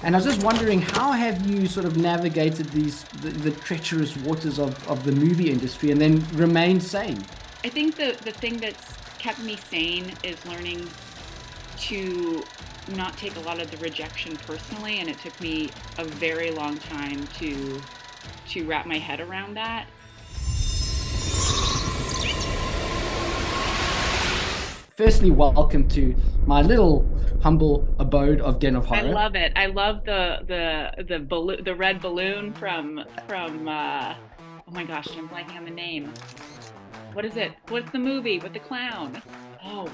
And I was just wondering, how have you sort of navigated the treacherous waters of the movie industry and then remained sane? I think the thing that's kept me sane is learning to not take a lot of the rejection personally, and it took me a very long time to wrap my head around that. Firstly, welcome to my little humble abode of Den of I Horror. love it. I love the red balloon from oh my gosh, I'm blanking on the name. What is it? What's the movie with the clown? Oh,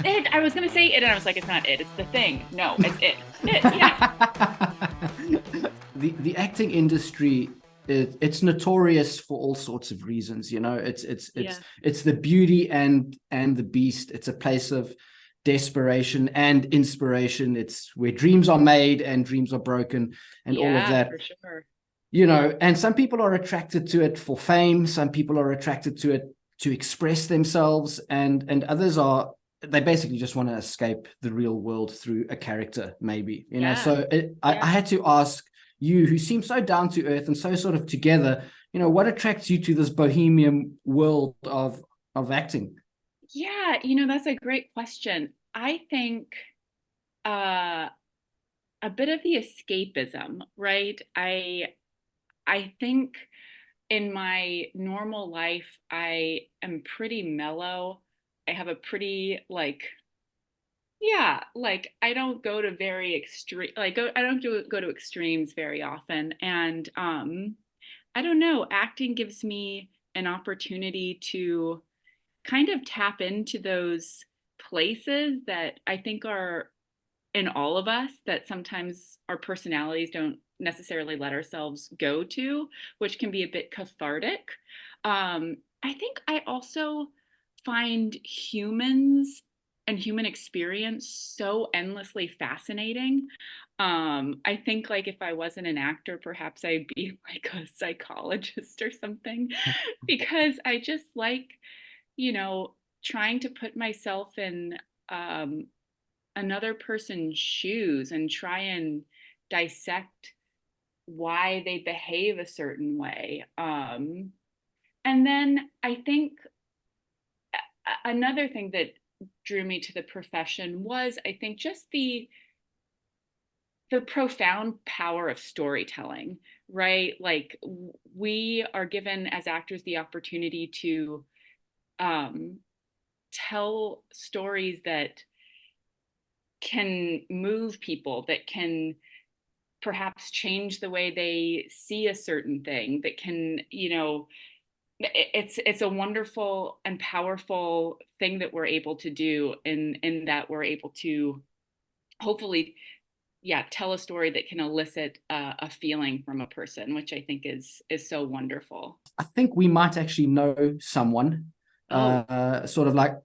it. I was gonna say it, and I was like, it's not it. It's the thing. No, it's it. It. Yeah. The acting industry, it's notorious for all sorts of reasons. You know, Yeah. it's the beauty and the beast. It's a place of desperation and inspiration. It's where dreams are made and dreams are broken and all of Yeah, that. for sure. You know, and some people are attracted to it for fame. Some people are attracted to it to express themselves, and others are, they basically just want to escape the real world through a character, maybe, you know. Yeah. So I Yeah. had to ask you, who seem so down to earth and so sort of together, you know, what attracts you to this bohemian world of acting? Yeah, that's a great question. I think uh a bit of the escapism, right? I think in my normal life I am pretty mellow. I have a pretty like yeah, like I don't go to very extreme I don't go to extremes very often, and I don't know, acting gives me an opportunity to kind of tap into those places that I think are in all of us, that sometimes our personalities don't necessarily let ourselves go to, which can be a bit cathartic. I think I also find humans and human experience so endlessly fascinating. I think like if I wasn't an actor, perhaps I'd be like a psychologist or something, because I just like, you know, trying to put myself in um, another person's shoes and try and dissect why they behave a certain way. And then I think another thing that drew me to the profession was, I think, just the profound power of storytelling, right? Like we are given as actors the opportunity to um, tell stories that can move people, that can perhaps change the way they see a certain thing, that can, it's a wonderful and powerful thing that we're able to do, in that we're able to hopefully, yeah, tell a story that can elicit a feeling from a person, which I think is so wonderful. I think we might actually know someone, Oh. sort of like,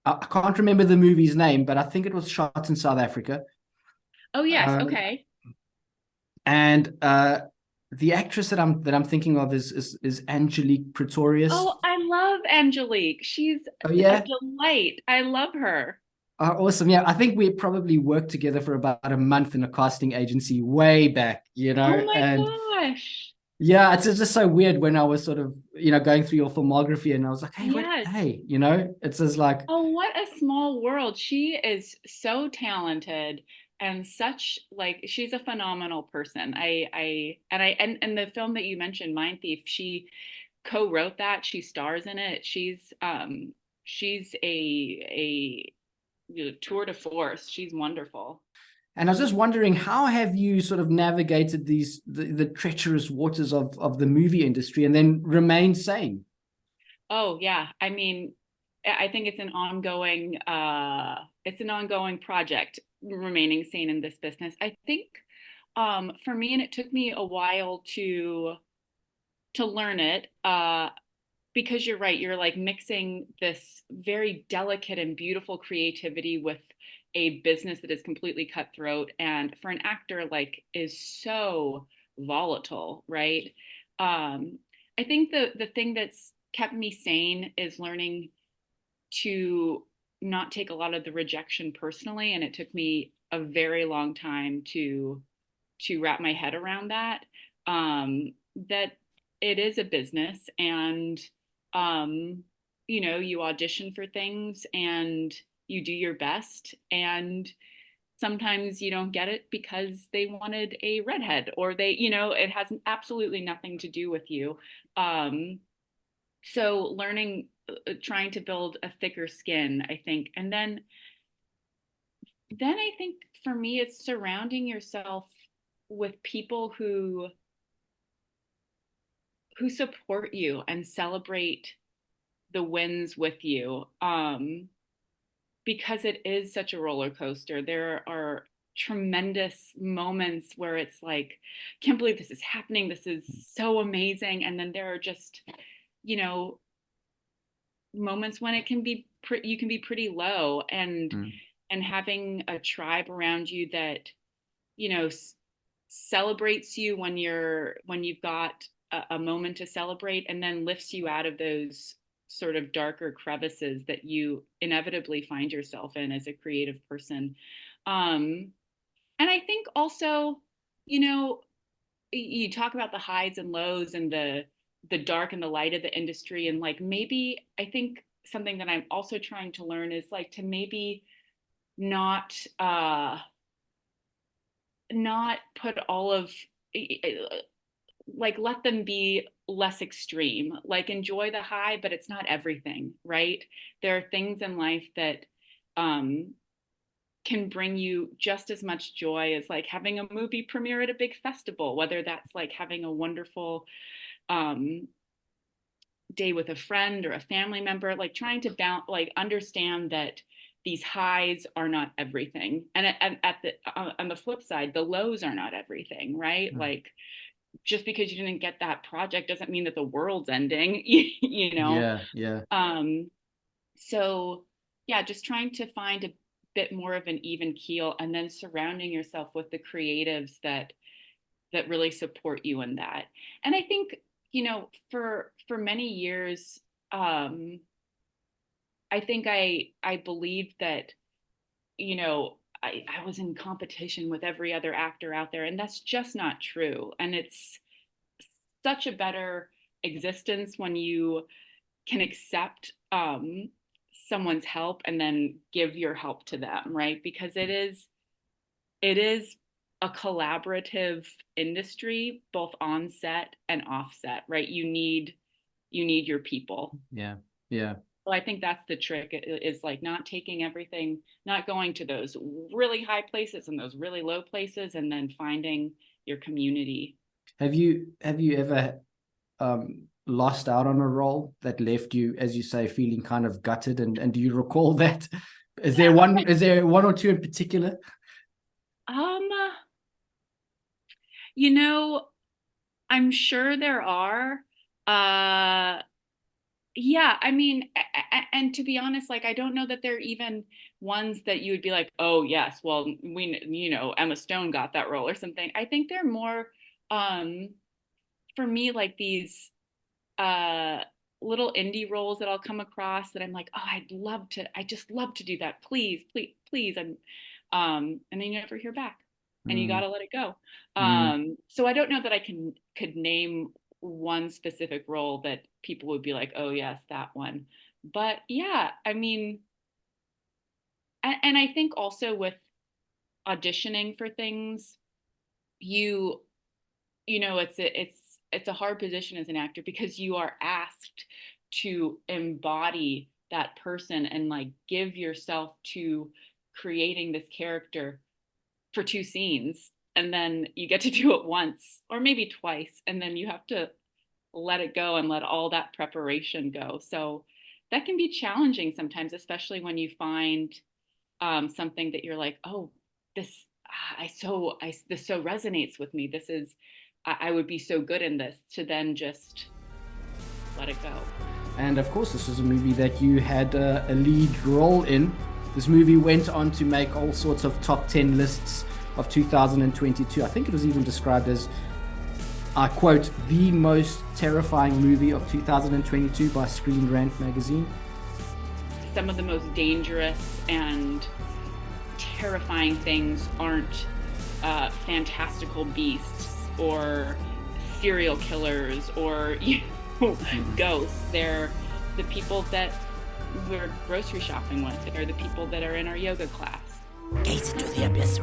I can't remember the movie's name, but I think it was shot in South Africa. Oh yes, Um, okay. and the actress that I'm thinking of is Angelique Pretorius. Oh, I love Angelique. She's Oh a yeah. delight. I love her. Awesome. Yeah, I think we probably worked together for about a month in a casting agency way back, you Oh know. my And gosh. yeah, it's just so weird when I was sort of, you know, going through your filmography and I was like, hey, what, Yes. hey, you know, it's just like, Oh, what a small world. She is so talented, and such, like, she's a phenomenal person. And the film that you mentioned, Mind Thief, she co-wrote that. She stars in it. She's a tour de force. She's wonderful. and I was just wondering, how have you sort of navigated the treacherous waters of the movie industry and then remained sane? Oh yeah. I mean, I think it's an ongoing project, remaining sane in this business. I think for me, and it took me a while to learn it, because you're right, you're like mixing this very delicate and beautiful creativity with a business that is completely cutthroat, and for an actor, like, is so volatile, right? um I think the thing that's kept me sane is learning to not take a lot of the rejection personally, and it took me a very long time to wrap my head around that, that it is a business, and you audition for things and you do your best, and sometimes you don't get it because they wanted a redhead, or it has absolutely nothing to do with you. So learning, trying to build a thicker skin, I think. And then I think for me, it's surrounding yourself with people who support you and celebrate the wins with you, because it is such a roller coaster. There are tremendous moments where it's like, can't believe this is happening, this is so amazing, and then there are just moments when it can be you can be pretty low, and having a tribe around you that celebrates you when you've got a moment to celebrate, and then lifts you out of those sort of darker crevices that you inevitably find yourself in as a creative person. And I think also, you talk about the highs and lows and the dark and the light of the industry, and like, maybe I think something that I'm also trying to learn is like to maybe not put all of, like, let them be less extreme, like enjoy the high, but it's not everything, right? There are things in life that can bring you just as much joy as like having a movie premiere at a big festival, whether that's like having a wonderful day with a friend or a family member, like trying to understand that these highs are not everything. And on the flip side, the lows are not everything, right? Like, just because you didn't get that project doesn't mean that the world's ending, Yeah. So yeah, just trying to find a bit more of an even keel, and then surrounding yourself with the creatives that really support you in that. And I think, for many years, I think I believed that, I was in competition with every other actor out there, and that's just not true. And it's such a better existence when you can accept someone's help and then give your help to them, right? Because it is a collaborative industry, both on set and off set, right? You need your people. Yeah. So I think that's the trick, is like not taking everything, not going to those really high places and those really low places, and then finding your community. Have you ever lost out on a role that left you, as you say, feeling kind of gutted? And do you recall that? Is there one or two in particular? I'm sure there are. Yeah, I mean, and to be honest, like, I don't know that they're even ones that you would be like, oh yes, well, Emma Stone got that role or something. I think they're more, for me, like these little indie roles that I'll come across that I'm like, oh, I just love to do that. Please, please, please. And then you never hear back, and you got to let it go. So I don't know that I could name one specific role that people would be like, oh yes, that one. But yeah, I mean, and I think also with auditioning for things, it's a hard position as an actor, because you are asked to embody that person and like give yourself to creating this character for 2 scenes, and then you get to do it once or maybe twice, and then you have to let it go and let all that preparation go. So that can be challenging sometimes, especially when you find something that you're like, oh, this so resonates with me. This is, I would be so good in this, to then just let it go. And of course, this was a movie that you had a lead role in. This movie went on to make all sorts of top 10 lists of 2022. I think it was even described as, I quote, the most terrifying movie of 2022 by Screen Rant magazine. Some of the most dangerous and terrifying things aren't fantastical beasts or serial killers or ghosts. They're the people that we're grocery shopping with. They're the people that are in our yoga class. Gaze into the abyss.